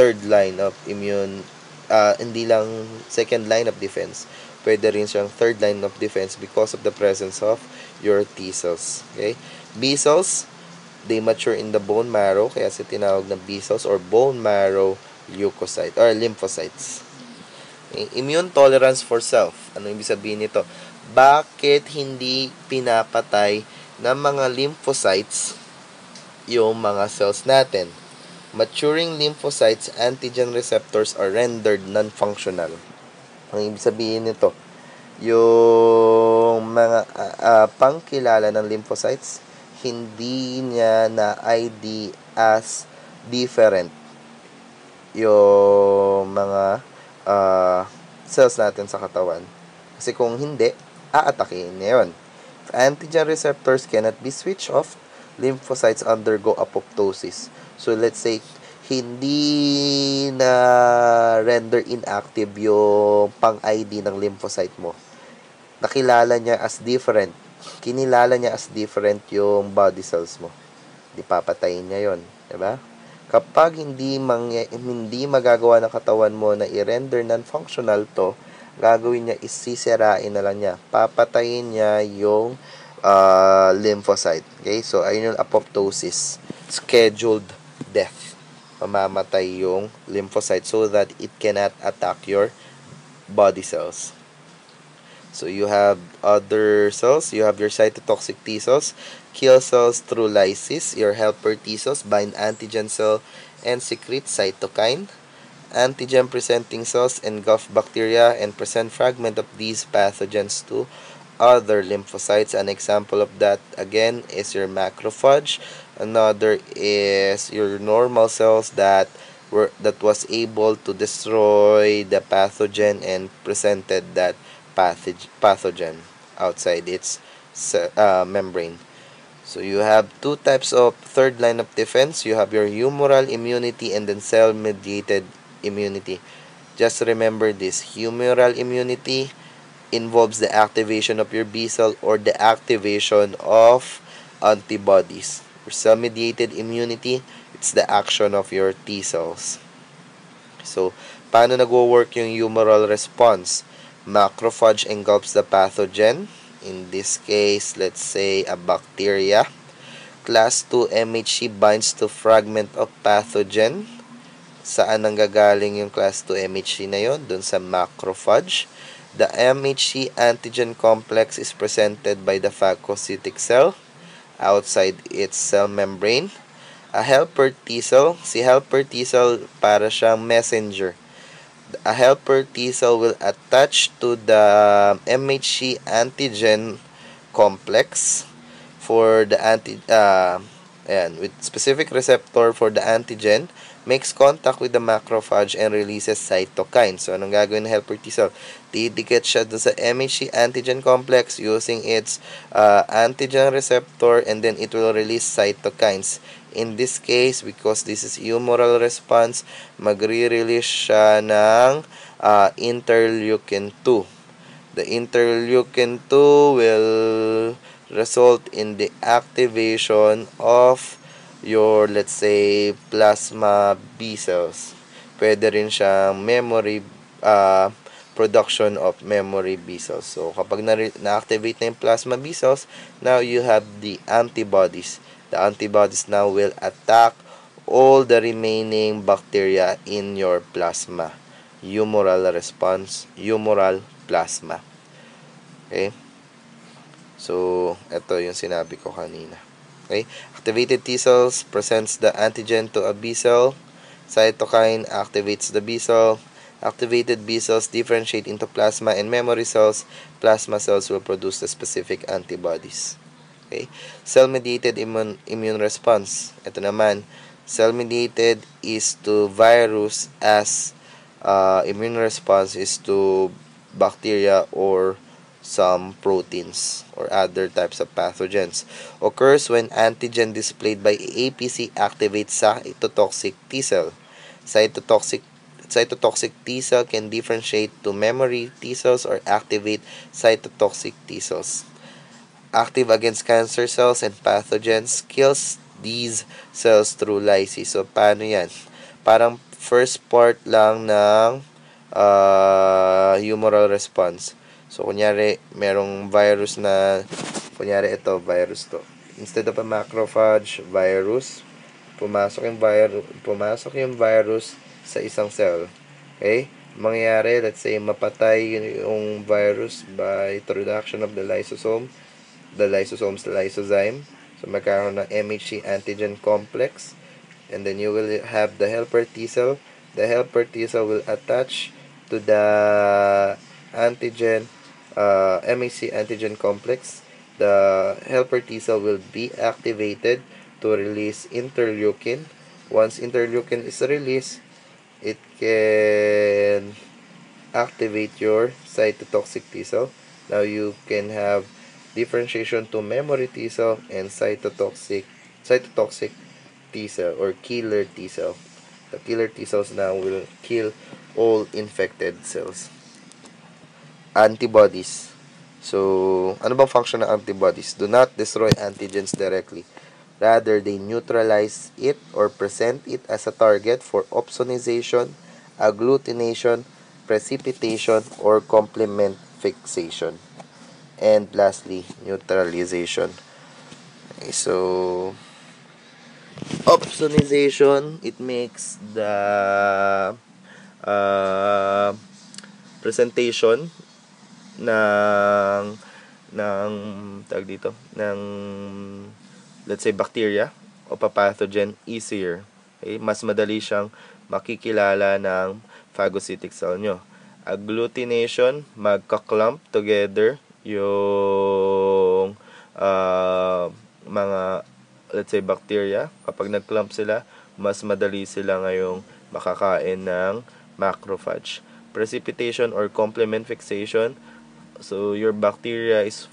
third line of hindi lang second line of defense. Pwede rin siyang third line of defense because of the presence of your T cells. Okay? B cells, they mature in the bone marrow, kaya sa tinawag na B cells or bone marrow leukocyte or lymphocytes. Okay? Immune tolerance for self. Ano ibig sabihin nito? Bakit hindi pinapatay ng mga lymphocytes yung mga cells natin? Maturing lymphocytes antigen receptors are rendered non-functional. Ang ibig sabihin nito, yung mga pangkilala ng lymphocytes, hindi niya na ID as different yung mga cells natin sa katawan. Kasi kung hindi, aatakihin niya yun. If antigen receptors cannot be switched off, lymphocytes undergo apoptosis. So, let's say, hindi na render inactive yung pang-ID ng lymphocyte mo. Nakilala niya as different. Kinilala niya as different yung body cells mo. Di papatayin niya yon, diba? Kapag hindi magagawa ng katawan mo na i-render non-functional to, gagawin niya is sisirain na lang niya. Papatayin niya yung lymphocyte. Okay? So, ayun yung apoptosis. Scheduled death. Mamamatay yung lymphocyte so that it cannot attack your body cells. So, you have other cells. You have your cytotoxic T cells. Kill cells through lysis. Your helper T cells bind antigen cell and secrete cytokine. Antigen-presenting cells engulf bacteria and present fragment of these pathogens to other lymphocytes. An example of that, again, is your macrophage. Another is your normal cells that was able to destroy the pathogen and presented that pathogen outside its membrane. So you have two types of third line of defense. You have your humoral immunity and then cell-mediated immunity. Just remember this. Humoral immunity involves the activation of your B cell or the activation of antibodies. For cell-mediated immunity, it's the action of your T cells. So, paano nagwo-work yung humoral response? Macrophage engulfs the pathogen. In this case, let's say a bacteria. Class 2 MHC binds to fragment of pathogen. Saan nanggagaling yung class 2 MHC na yon? Doon sa macrophage. The MHC antigen complex is presented by the phagocytic cell outside its cell membrane. A helper T cell, si helper T cell para siyang messenger. A helper T cell will attach to the MHC antigen complex for the with specific receptor for the antigen, makes contact with the macrophage and releases cytokines. So, anong gagawin ng helper T cell? Didikit siya doon sa MHC antigen complex using its antigen receptor and then it will release cytokines. In this case, because this is humoral response, magre-release siya ng interleukin 2. The interleukin 2 will result in the activation of your, let's say, plasma B cells. Pwede rin siyang memory, production of memory B cells. So, kapag na-activate na yung plasma B cells, now you have the antibodies. The antibodies now will attack all the remaining bacteria in your plasma. Humoral response, humoral plasma. Okay? So, ito yung sinabi ko kanina. Okay? Activated T cells presents the antigen to a B cell. Cytokine activates the B cell. Activated B cells differentiate into plasma and memory cells. Plasma cells will produce the specific antibodies. Okay? Cell-mediated immune response. Ito naman, cell-mediated is to virus as immune response is to bacteria or some proteins or other types of pathogens. Occurs when antigen displayed by APC activates cytotoxic T cell. Cytotoxic T cell can differentiate to memory T cells or activate cytotoxic T cells. Active against cancer cells and pathogens, kills these cells through lysis. So, paano yan? Parang first part lang ng humoral response. So, kunyari, merong virus na, kunyari ito, virus to. Instead of a macrophage virus, pumasok yung virus sa isang cell. Okay? Mangyayari, let's say, mapatay yung virus by introduction of the lysosomes, the lysozyme. So, magkaroon ng MHC antigen complex. And then you will have the helper T cell. The helper T cell will attach to the antigen, MHC antigen complex. The helper T cell will be activated to release interleukin. Once interleukin is released, it can activate your cytotoxic T cell. Now you can have differentiation to memory T cell and cytotoxic T cell or killer T cell. The killer T cells now will kill all infected cells. Antibodies. So, ano bang function ng antibodies? Do not destroy antigens directly. Rather, they neutralize it or present it as a target for opsonization, agglutination, precipitation, or complement fixation. And lastly, neutralization. Okay, so, opsonization, it makes the presentation ng tag dito ng let's say bacteria o pathogen easier. Okay? Mas madali siyang makikilala ng phagocytic cell nyo. Agglutination, magka-clump together yung mga let's say bacteria. Kapag nag-clump sila, mas madali sila ngayong makakain ng macrophage. Precipitation or complement fixation. So your bacterial cells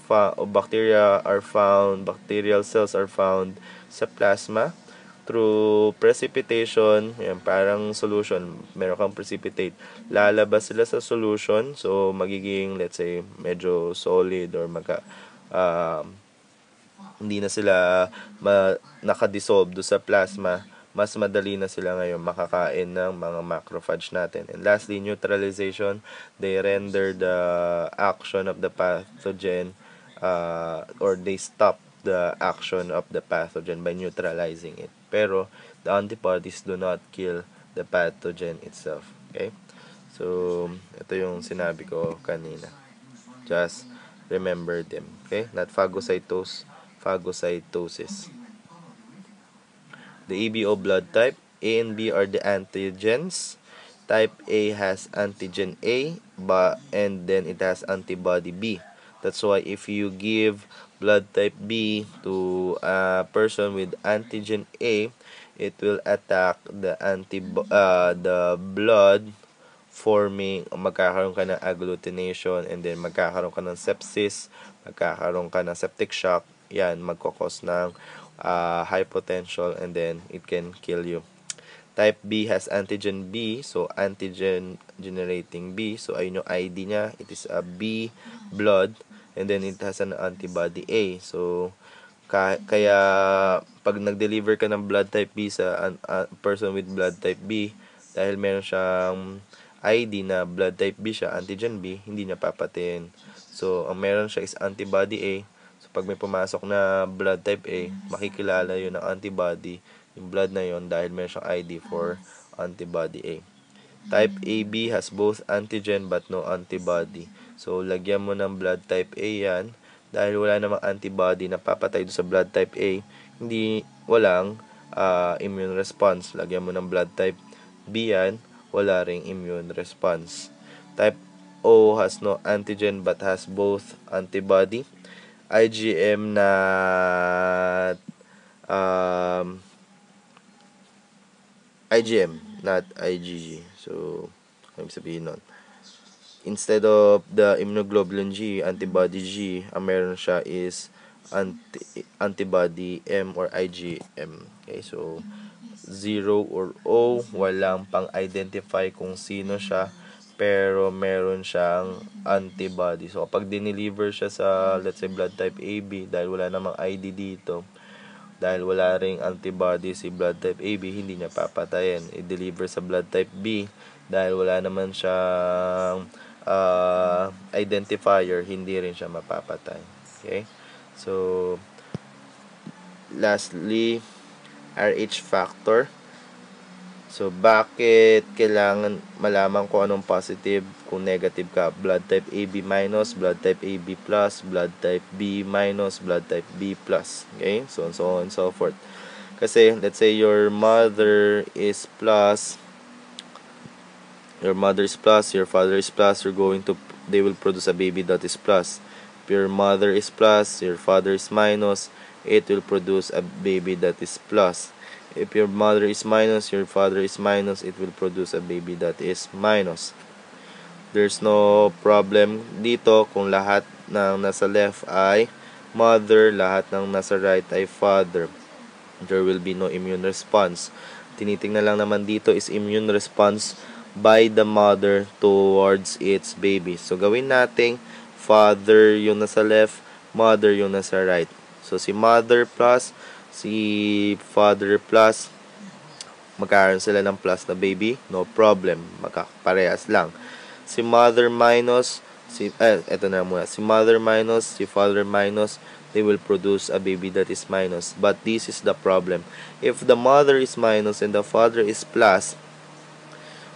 are found sa plasma through precipitation. Yan, parang solution, meron kang precipitate. Lalabas sila sa solution, so magiging let's say medyo solid or hindi na sila nakadissolve do sa plasma. Mas madali na sila ngayon makakain ng mga macrophage natin. And lastly, neutralization. They render the action of the pathogen or they stop the action of the pathogen by neutralizing it. Pero the antibodies do not kill the pathogen itself. Okay? So, ito yung sinabi ko kanina. Just remember them. Okay? Not phagocytosis. The EBO blood type, A and B are the antigens. Type A has antigen A, and then it has antibody B. That's why if you give blood type B to a person with antigen A, it will attack the blood forming, magkakaroon ka ng agglutination, and then magkakaroon ka ng sepsis, magkakaroon ka ng septic shock. Yan, magkakos ng high potential, and then it can kill you. Type B has antigen B, so antigen generating B. So ayun yung ID niya, it is a B blood, and then it has an antibody A. So kaya pag nag-deliver ka ng blood type B sa person with blood type B, dahil meron siyang ID na blood type B siya, antigen B, hindi niya papatayin. So ang meron siya is antibody A. Pag may pumasok na blood type A, makikilala yun ng antibody, yung blood na yun, dahil may siyang ID for antibody A. Type AB has both antigen but no antibody. So, lagyan mo ng blood type A yan, dahil wala namang antibody na papatay doon sa blood type A, walang immune response. Lagyan mo ng blood type B yan, wala ring immune response. Type O has no antigen but has both antibody. IgM IgM, not IgG. So, ano sabihin nun? Instead of the immunoglobulin G, antibody G, ang meron siya is antibody M or IgM. Okay, so 0 or O, walang pang-identify kung sino siya, pero meron siyang antibody. So, kapag dineliver siya sa, let's say, blood type AB, dahil wala namang ID dito, Dahil wala ring antibody si blood type AB, hindi niya papatayin. I-deliver sa blood type B, dahil wala naman siyang identifier, hindi rin siya mapapatay. Okay? So, lastly, RH factor. So, bakit kailangan malaman kung anong positive, kung negative ka? Blood type AB minus, blood type AB plus, blood type B minus, blood type B plus. Okay? So on and so forth. Kasi, let's say your mother is plus, your mother is plus, your father is plus, they will produce a baby that is plus. If your mother is plus, your father is minus, it will produce a baby that is plus. If your mother is minus, your father is minus, it will produce a baby that is minus. There's no problem dito kung lahat ng nasa left ay mother, lahat ng nasa right ay father. There will be no immune response. Tinitingnan lang naman dito is immune response by the mother towards its baby. So, gawin nating father yung nasa left, mother yung nasa right. So, si mother plus, si father plus, magkakaroon sila ng plus na baby, no problem, magkakaparehas lang. Si mother minus, eto na muna, si mother minus, si father minus, they will produce a baby that is minus. But this is the problem. If the mother is minus and the father is plus,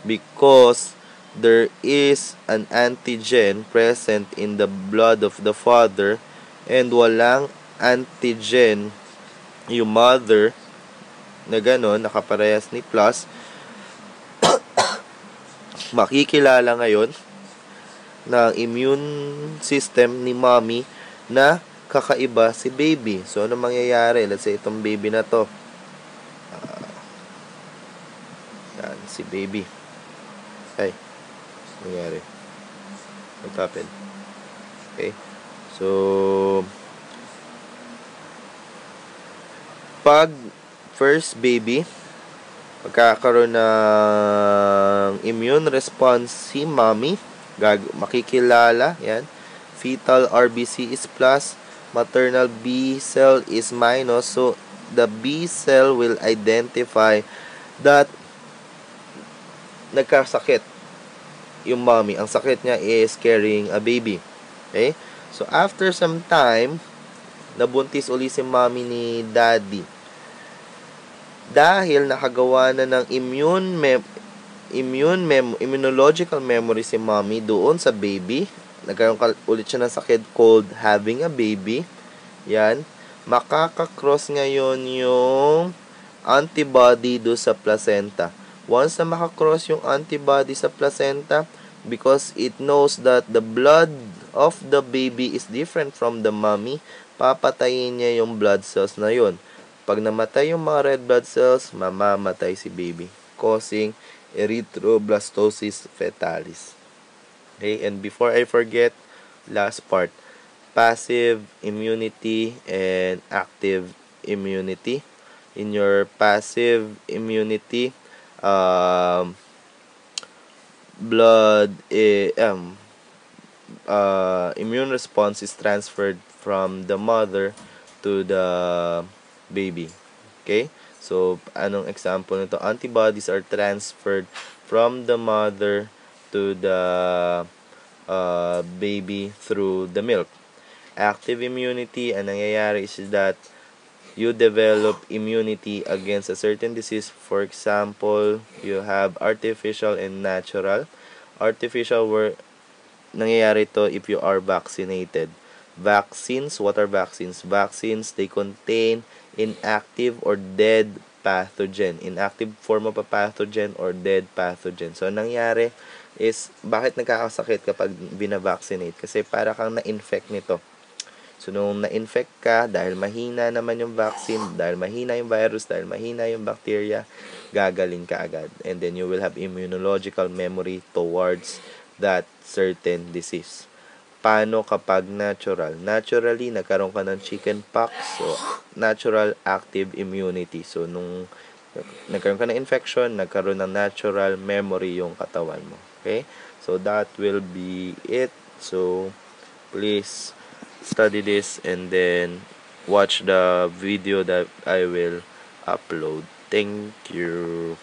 because there is an antigen present in the blood of the father and walang antigen yung mother na gano'n, nakaparehas ni plus, makikilala ngayon ng immune system ni mommy na kakaiba si baby. So, ano mangyayari? Let's say, itong baby na to. Yan, si baby. Ay, nangyari. What happened? Okay. So, pag first baby, magkakaroon ng immune response si mommy, makikilala, yan, fetal RBC is plus, maternal B cell is minus, so the B cell will identify that nagkasakit yung mommy. Ang sakit niya is carrying a baby. Okay? So, after some time, nabuntis uli si mommy ni daddy. Dahil nakagawa na ng immunological memory si mommy doon sa baby, nagkaroon ulit siya ng sakit called having a baby. Yan. Makakakross ngayon yung antibody do sa placenta. Once na makakross yung antibody sa placenta, because it knows that the blood of the baby is different from the mommy, papatayin niya yung blood cells na yun. Pag namatay yung mga red blood cells, mamamatay si baby, causing erythroblastosis fetalis. Okay, and before I forget, last part, passive immunity and active immunity. In your passive immunity, immune response is transferred from the mother to the baby. Okay? So, anong example nito? Antibodies are transferred from the mother to the baby through the milk. Active immunity, ang nangyayari is that you develop immunity against a certain disease. For example, you have artificial and natural. Artificial, nangyayari to if you are vaccinated. Vaccines, what are vaccines? Vaccines, they contain inactive or dead pathogen. Inactive form of a pathogen or dead pathogen. So, nangyari is, bakit nagkakasakit kapag binavaccinate? Kasi para kang na-infect nito. So, nung na-infect ka, dahil mahina naman yung vaccine, dahil mahina yung virus, dahil mahina yung bacteria, gagaling ka agad. And then, you will have immunological memory towards that certain disease. Paano kapag natural? Naturally, nagkaroon ka ng chickenpox, so natural active immunity. So, nung nagkaroon ka ng infection, nagkaroon ng natural memory yung katawan mo. Okay? So, that will be it. So, please study this and then watch the video that I will upload. Thank you.